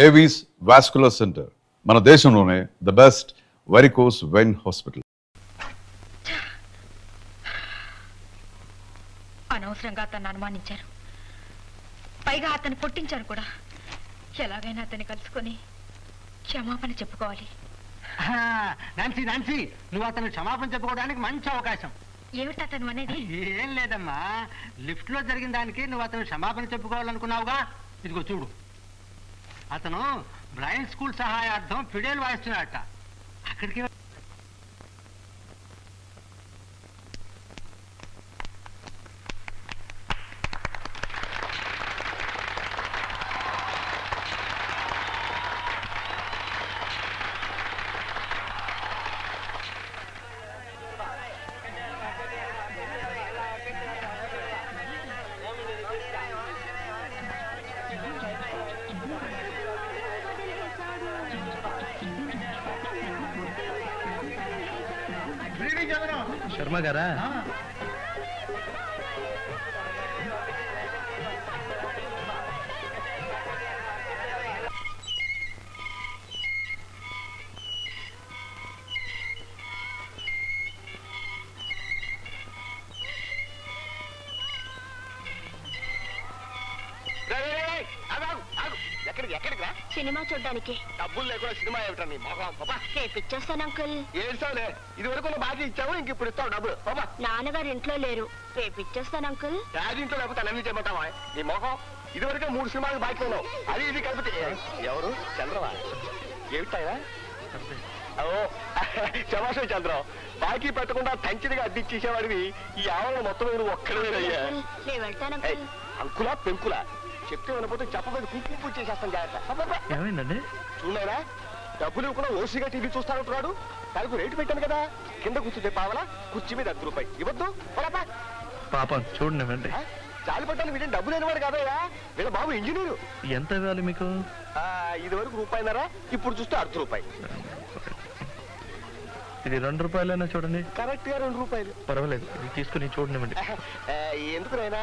Avis vascular centre మన దేశంలోనే the best varicose vein hospital. అనవసరంగా అతన్ని అనుమానించారు, పైగా అతన్ని పొట్టించారు కూడా. ఎలాగైనా అతన్ని కలుసుకొని క్షమాపణ చెప్పుకోవాలి. నాన్సీ నాన్సీ, నువ్వు అతను క్షమాపణ చెప్పుకోవడానికి మంచి అవకాశం. ఏమిటి అతను అనేది? ఏం లేదమ్మా, లిఫ్ట్ లో జరిగిన దానికి నువ్వు అతను క్షమాపణ చెప్పుకోవాలనుకున్నావుగా. ఇదిగో చూడు, అతను బ్రైన్ స్కూల్ సహాయార్థం ఫిడేల్ వాయిస్తున్నాడట. అక్కడికి శర్మ గారా? సినిమా చూడ్డానికి. డబ్బులు లేకుండా సినిమా ఏమిటండి రేపు ఇచ్చేస్తాను అంకుల్. ఏడ్చావులే, ఇది వరకు బాకీ ఇచ్చావు, ఇంక ఇప్పుడు ఇస్తావు డబ్బులు. బాబా నాన్నగారు ఇంట్లో లేరు, రేపు ఇచ్చేస్తాను అంకుల్. డాడీ ఇంట్లో లేకపోతే అన్నీ చేయమంటావా? నీ మొహం, ఇది వరకే 3 సినిమాలు బాకీ ఉన్నావు, అది ఇది కలిపితే. ఎవరు? చంద్రవా? ఏమిటాయా? ఓ శమాషం చంద్రం, బాకీ పెట్టకుండా టంచిదిగా అడ్డిచ్చేసేవాడివి ఈ ఆవరణ మొత్తం నువ్వు ఒక్కడేనయ్యా. నేను వెళ్తాను అంకుల్. అంకులా పెంకులా చెప్తే వినపోతే చెప్పబోయి కుంకుమ పూజ చేసేస్తాం. జాగ్రత్త. ఏమైందండి? చూడైనా డబ్బులు ఇవ్వకుండా ఓసీగా టీవీ చూస్తానంటున్నాడు. దానికి రేటు పెట్టాను కదా, కింద కూర్చుంటే పావలా, కుర్చీ మీద 10 రూపాయలు ఇవ్వద్దు. పాపం చూడండి. చాలి పట్టాలి, వీటిని డబ్బు లేనివాడు కాదయ్యా, వీళ్ళ బాబు ఇంజనీరు. ఎంత ఇవ్వాలి మీకు? ఇది వరకు రూపాయిన్నర, ఇప్పుడు చూస్తే 1/2 రూపాయి. ఇది 2 రూపాయలైనా చూడండి. కరెక్ట్ గా 2 రూపాయలు. పర్వాలేదు, ఇది తీసుకుని చూడండి. ఎందుకునైనా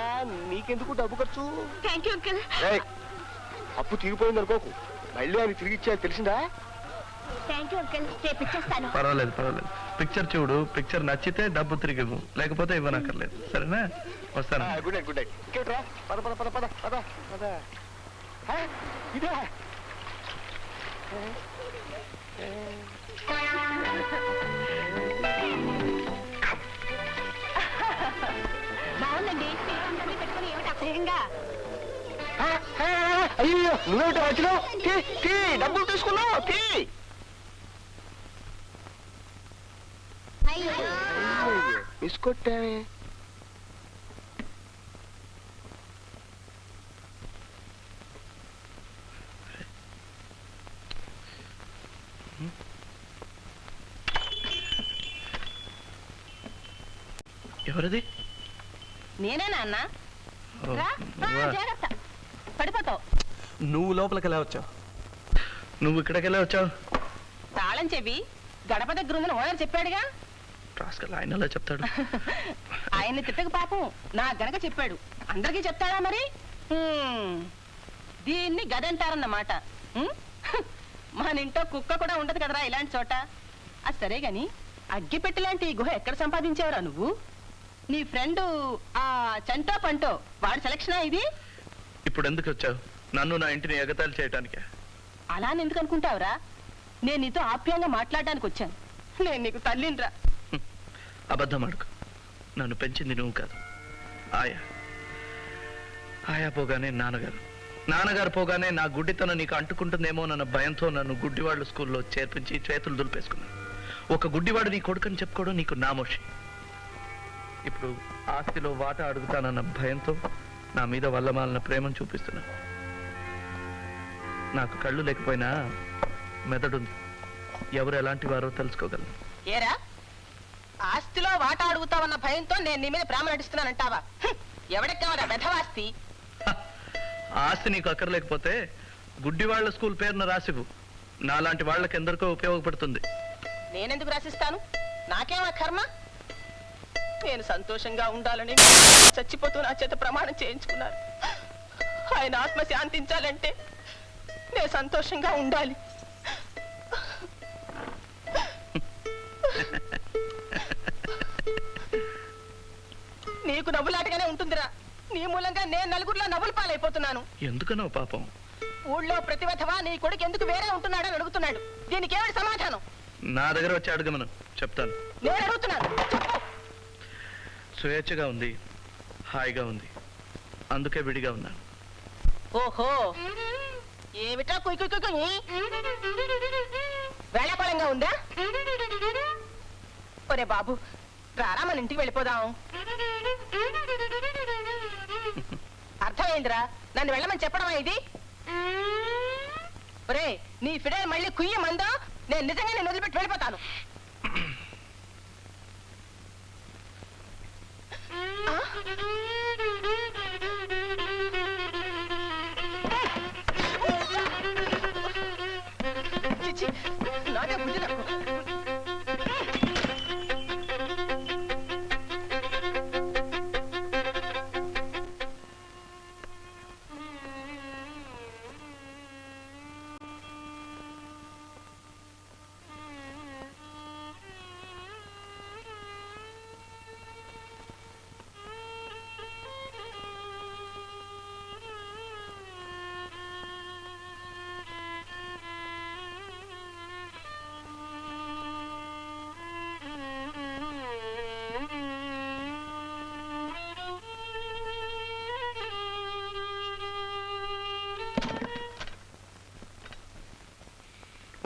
నీకెందుకు డబ్బు ఖర్చు? Thank you uncle. అప్పు తీరిపోయింది అనుకోకు, మళ్ళీ ఆయన తిరిగి ఇచ్చేది తెలిసిందా? థ్యాంక్ యూ అంకుల్, రేపు ఇచ్చేస్తాను. పర్వాలేదు. పిక్చర్ చూడు, పిక్చర్ నచ్చితే డబ్బు తిరిగి ఇవ్వు, లేకపోతే ఇవ్వనక్కర్లేదు. సరేనా? వస్తాను. Good night. Good night. ఇంకేట్రా, పద పద పద పద పద పద. ఇదే బాగుందండి. పెట్టుకుని ఏమిటి అసహ్యంగా? అయ్యో, నువ్వేమిటో వచ్చినావు? డబ్బులు తీసుకున్నావు. మిస్ కొట్టామే. ఎవరిది? నేనే నాన్న. జాగ్రత్త, పడిపోతావు. నువ్వు లోపలికి ఎలా వచ్చావు? నువ్వు ఇక్కడికి ఎలా వచ్చావు? తాళం చెవి గడప దగ్గర ఉందని ఓనర్ చెప్పాడుగా. ఆయన ఎలా చెప్తాడు? ఆయన్ని తిట్టక పాపం, నా గనక చెప్పాడు. అందరికీ చెప్తాడా మరి? దీన్ని గదంటారన్నమాట. మన ఇంట్లో కుక్క కూడా ఉండదు కదరా ఇలాంటి చోట. అది సరే గాని, అగ్గిపెట్టి లాంటి ఈ గుహ ఎక్కడ సంపాదించావురా నువ్వు? నీ ఫ్రెండ్ ఆ చంటో పంటో వాడి సెలక్షనా ఇది? ఇప్పుడు ఎందుకు వచ్చావు? నన్ను నా ఇంటిని ఎగతాళి చేయటానికే. అలా ఎందుకు అనుకుంటావురా? నేను నీతో ఆప్యాయంగా మాట్లాడడానికి వచ్చాను. నేను నీకు తల్లినిరా. అబద్ధం ఆడుకు. నన్ను పెంచింది నువ్వు కాదు, ఆయా పోగానే నాన్నగారు పోగానే నా గుడ్డితనం నీకు అంటుకుంటుందేమో నన్న భయంతో నన్ను గుడ్డివాళ్ళు స్కూల్లో చేర్పించి చేతులు దులిపేసుకున్నాను. ఒక గుడ్డివాడు నీ కొడుకని చెప్పుకోవడం నీకు నామోషి. ఇప్పుడు ఆస్తిలో వాటా అడుగుతానన్న భయంతో నా మీద వల్లమాలిన ప్రేమను చూపిస్తున్నా. నాకు కళ్ళు లేకపోయినా మెదడుంది. ఎవరు ఎలాంటి వారో తెలుసుకోగలను. ఏరా, ఆస్తిలో వాటా అడుగుతావన్న భయంతో నేను నీ మీద ప్రేమ నటిస్తున్నానంటావా? ఎవడెక్కవరా బెధవాస్తి? ఆస్తి నీకు అక్కర్లేకపోతే గుడ్డివాళ్ల స్కూల్ పేరున రాసివు. నాలాంటి వాళ్ళకి ఎందరికో ఉపయోగపడుతుంది. నేనెందుకు రాసిస్తాను? నాకేమా కర్మ? నేను సంతోషంగా ఉండాలని చచ్చిపోతూ నా చేత ప్రమాణం చేయించుకున్నారు. ఆయన ఆత్మ శాంతించాలంటే నేను సంతోషంగా ఉండాలి. నీకు నవ్వులాటగానే ఉంటుందిరా. నీ మూలంగా నేను నలుగురిలో నవ్వులు పాలైపోతున్నాను. ఎందుకనో పాపం. ఊళ్ళో ప్రతివధవా నీ కొడుకు ఎందుకు వేరే ఉంటున్నాడని అడుగుతున్నాడు. దీనికి ఏమిటి సమాధానం? నా దగ్గర వచ్చి అడగమను, చెప్తాను. నేను అడుగుతున్నాను, చెప్పు. స్వేచ్ఛగా ఉంది, హాయిగా ఉంది, అందుకే విడిగా ఉన్నాను. ఓహో, ఏమిటా కుయ్ కుయ్ కుయ్ కుయ్? వేళాకోళంగా ఉందా? ఒరే బాబు, రారా మన ఇంటికి వెళ్ళిపోదాం. అర్థమైందిరా, నన్ను వెళ్ళమని చెప్పడమా ఇది? ఒరే, నీ ఫిడేల్ మళ్ళీ కుయ్యమందో నేను నిజంగా నేను వదిలిపెట్టి వెళ్ళిపోతాను. చిచి, నాకే బుద్ధి తక్కువ.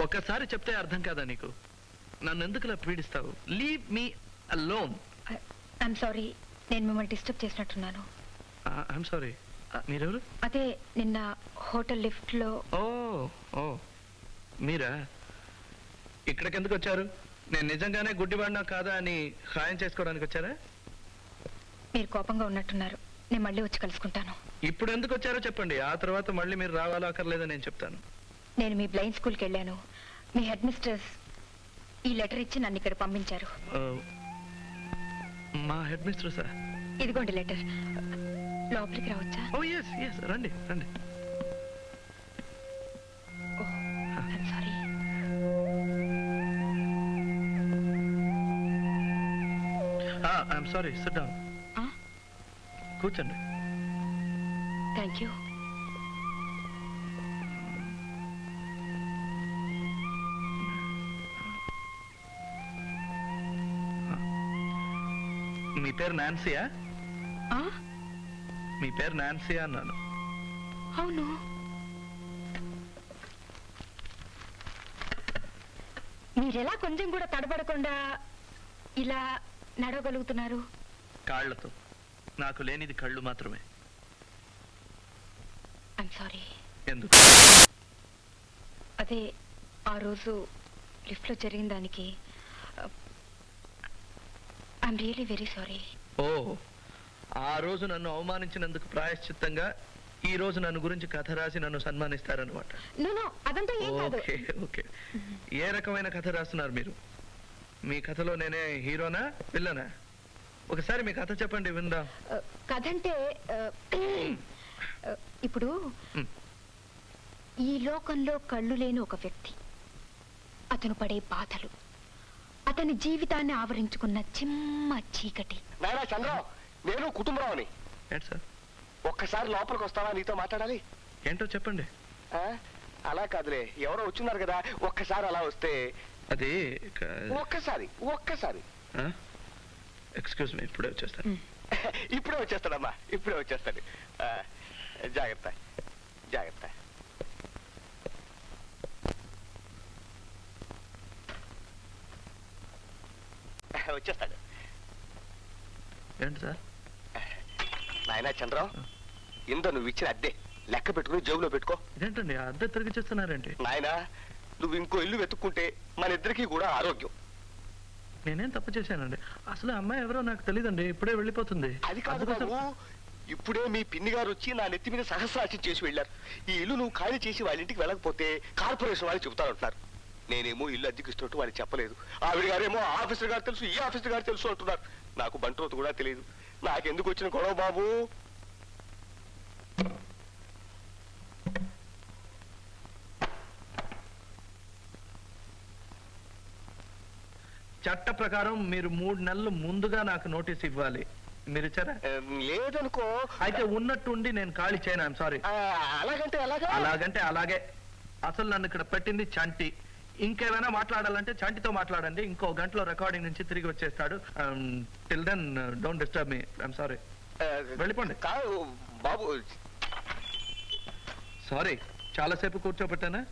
ఒక్కసారి చెప్తే అర్థం కాదా నీకు? నన్ను ఎందుకులా పీడిస్తావు? Leave me alone. I'm sorry, నేను మిమ్మల్ని డిస్టర్బ్ చేసినట్టున్నాను. I'm sorry. మీరెవరు? అదే నిన్న హోటల్ లిఫ్ట్ లో. ఓ ఓ మీరా? ఇక్కడికి ఎందుకు వచ్చారు? నేను నిజంగానే గుడ్డివాడినా కాదా అని ఖాయం చేసుకోవడానికి వచ్చారా? మీరు కోపంగా ఉన్నట్టున్నారు. నేను మళ్ళీ వచ్చి కలుసుకుంటాను. ఇప్పుడు ఎందుకు వచ్చారో చెప్పండి, ఆ తర్వాత మళ్ళీ మీరు రావాలో అక్కర్లేదో నేను చెప్తాను. నేను మీ బ్లైండ్ స్కూల్కి వెళ్ళాను. మీ హెడ్ మిస్ట్రెస్ ఈ లెటర్ ఇచ్చి నన్ను ఇక్కడ పంపించారు. మా హెడ్ మిస్ట్రెస్? ఇదిగోండి లెటర్. లోపలికి రావచ్చా? ఓ ఎస్ ఎస్, రండి రండి. I'm sorry. I'm sorry, sit down. కూర్చోండి. Thank you. మీ పేరు నాన్సీయా? మీ పేరు నాన్సీయా అన్నాను. అవును. మీరెలా కొంచెం కూడా తడబడకుండా ఇలా నడవగలుగుతున్నారు? కాళ్లతో. నాకు లేనిది కళ్ళు మాత్రమే. I'm sorry. ఎందుకు? అదే ఆ రోజు లిఫ్ట్లో జరిగిన దానికి ఐఎమ్ రియలీ వెరీ సారీ. ఓ, ఆ రోజు నన్ను అవమానించినందుకు ప్రాయశ్చిత్తంగా ఈ రోజు నన్ను గురించి కథ రాసి నన్ను సన్మానిస్తారనమాట. నో అదంతా ఏం కాదు. Okay okay. ఏ రకమైన కథ రాస్తున్నారు మీరు? మీ కథలో నేనే హీరోనా విల్లనా? ఒకసారి మీ కథ చెప్పండి విందాం. కథ అంటే ఇప్పుడు ఈ లోకంలో కళ్ళు లేని ఒక వ్యక్తి, అతను పడే బాధలు, అతని జీవితాన్ని ఆవరించుకున్న చిమ్మ చీకటి. నాయనా చంద్రం, నేను కుటుంబరావుని. ఏంటి సార్? ఒక్కసారి లోపలికి వస్తావా? నీతో మాట్లాడాలి. ఏంటో చెప్పండి. అలా కాదులే, ఎవరో వచ్చున్నారు కదా, ఒక్కసారి అలా వస్తే. అది ఒక్కసారి ఎక్స్క్యూజ్ మీ, ఇప్పుడే వచ్చేస్తాను. ఇప్పుడే వచ్చేస్తాడమ్మా, ఇప్పుడే వచ్చేస్తాడు. జాగ్రత్త జాగ్రత్త. వచ్చేస్తాడు. ఏంటి సార్? నాయనా చంద్రం, ఇందో నువ్వు ఇచ్చిన అద్దె లెక్క పెట్టుకుని జేబులో పెట్టుకో. ఇదేంటండి అద్దె తిరిగి చేస్తున్నారేంటి? నాయనా, నువ్వు ఇంకో ఇల్లు వెతుక్కుంటే మన ఇద్దరికి కూడా ఆరోగ్యం. నేనేం తప్పు చేశానండి? అసలు అమ్మాయి ఎవరో నాకు తెలియదండి, ఇప్పుడే వెళ్ళిపోతుంది. అది కాదు బాబు, ఇప్పుడే మీ పిన్ని గారు వచ్చి నా నెత్తి మీద సహస్రాచి చేసి వెళ్ళారు. ఈ ఇల్లు నువ్వు ఖాళీ చేసి వాళ్ళ ఇంటికి వెళ్ళకపోతే కార్పొరేషన్ వాళ్ళు చెబుతారంటున్నారు. నేనేమో ఇల్లు అద్దెకి ఇస్తున్నట్టు వాళ్ళకి చెప్పలేదు. ఆవిడ గారేమో ఆఫీసర్ గారు తెలుసు, ఈ ఆఫీసర్ గారు తెలుసు అంటున్నారు. నాకు బంట్రోతు కూడా తెలియదు. నాకెందుకు వచ్చిన గొడవ బాబు? చట్ట ప్రకారం మీరు 3 నెలలు ముందుగా నాకు నోటీస్ ఇవ్వాలి. మీరు ఇచ్చారా? లేదనుకో. అయితే ఉన్నట్టుండి నేను ఖాళీ చేయను. I'm sorry. అలాగంటే అలాగా? అలాగంటే అలాగే. అసలు నన్ను ఇక్కడ పెట్టింది చంటి. ఇంకేమైనా మాట్లాడాలంటే చంటితో మాట్లాడండి. ఇంకో గంటలో రికార్డింగ్ నుంచి తిరిగి వచ్చేస్తాడు. Till then don't disturb me. I'm sorry. వెళ్ళిపోండి. కాదు బాబు. సారీ, చాలాసేపు కూర్చోబెట్టానా?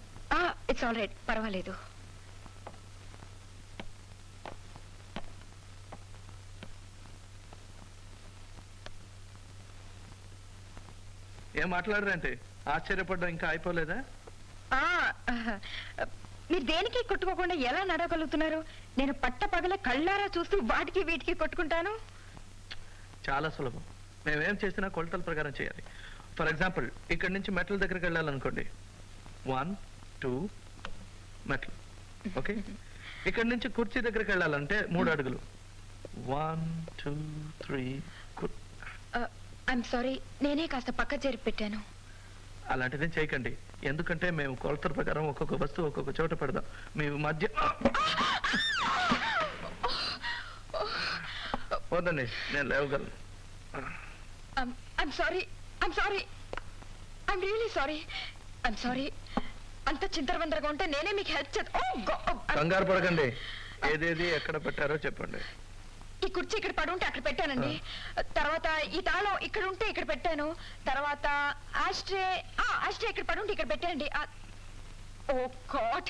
ఇట్స్ ఆల్ రైట్, పర్వాలేదు. ఏం మాట్లాడరంటే? ఆశ్చర్యపడ్డా ఇంకా అయిపోలేదా? మీరు దేనికి కొట్టుకోకుండా ఎలా నడవగలుగుతున్నారు? నేను పట్ట పగల కళ్ళారా చూస్తూ వాటికి వీటికి కొట్టుకుంటాను. చాలా సులభం. మేమేం చేసినా కొలతల ప్రకారం చేయాలి. ఫర్ ఎగ్జాంపుల్, ఇక్కడ నుంచి మెట్ల దగ్గరికి వెళ్ళాలనుకోండి. 1 2 మెట్లు. ఓకే. ఇక్కడ నుంచి కుర్చీ దగ్గరికి వెళ్ళాలంటే 3 అడుగులు. 1 2 3. ఐఎమ్ సారీ, నేనే కాస్త పక్క చేరి పెట్టాను. అలాంటిదేం చేయకండి. ఎందుకంటే మేము కొలతల ప్రకారం ఒక్కొక్క వస్తువు ఒక్కొక్క చోట పెడదాం. మీ మధ్య వద్దండి, నేను లేవగలను. I'm sorry, I'm sorry, I'm really sorry, I'm sorry. అంత చింతరవందరగా ఉంటే నేనే మీకు హెల్ప్ చేస్తాను. కంగారు పడకండి. ఏదేది ఎక్కడ పెట్టారో చెప్పండి. ఈ కుర్చీ ఇక్కడ పడి ఉంటే అక్కడ పెట్టానండి. తర్వాత ఈ తాళం ఇక్కడ ఉంటే ఇక్కడ పెట్టాను. తర్వాత ఆస్ట్రే ఇక్కడ పడి ఉంటే ఇక్కడ పెట్టానండి. Oh god,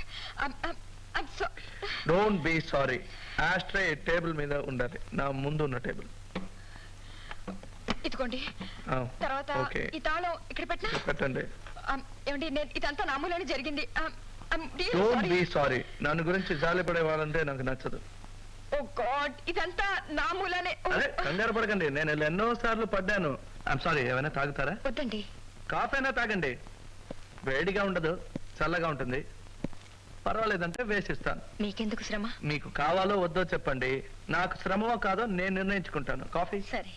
don't be sorry. Ashtray table మీద ఉండాలి, నా ముందు ఉన్న టేబుల్. ఇదిగోండి. తర్వాత ఈ తాళం ఇక్కడ పెట్టండి. ఏమండి, నేను ఇదంతా నా మూలనే జరిగింది. Don't be sorry. నన్ను గురించి జాలిపడే వాళ్ళంటే నాకు నచ్చదు. ఓ గాడ్, ఇదంతా నా మూలనే. అదే, కంగారు పడకండి. నేను ఎన్నో సార్లు పడ్డాను. I'm sorry. ఏమైనా తాగుతారా? వద్దండి. కాఫీ అయినా తాగండి. వేడిగా ఉండదు, చల్లగా ఉంటుంది. పర్వాలేదంటే వేసిస్తాను. మీకెందుకు శ్రమ? మీకు కావాలో వద్దో చెప్పండి. నాకు శ్రమో కాదో నేను నిర్ణయించుకుంటాను. కాఫీ? సరే.